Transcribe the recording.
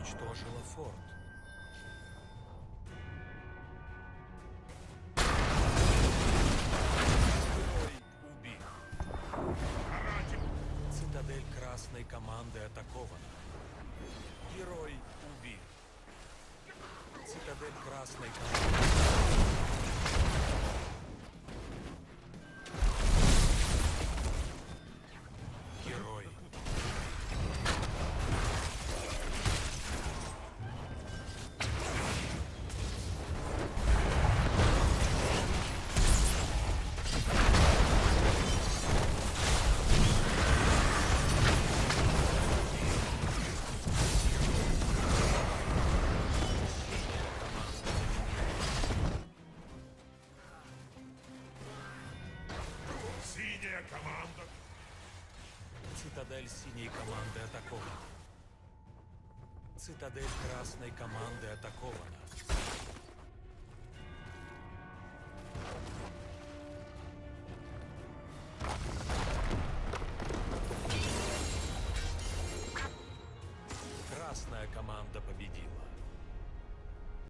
уничтожила форт. Герой убит. Цитадель красной команды атакована. Герой убит. Цитадель красной команды. Герой. Синяя команда. Цитадель синей команды атакована. Цитадель красной команды атакована. Красная команда победила.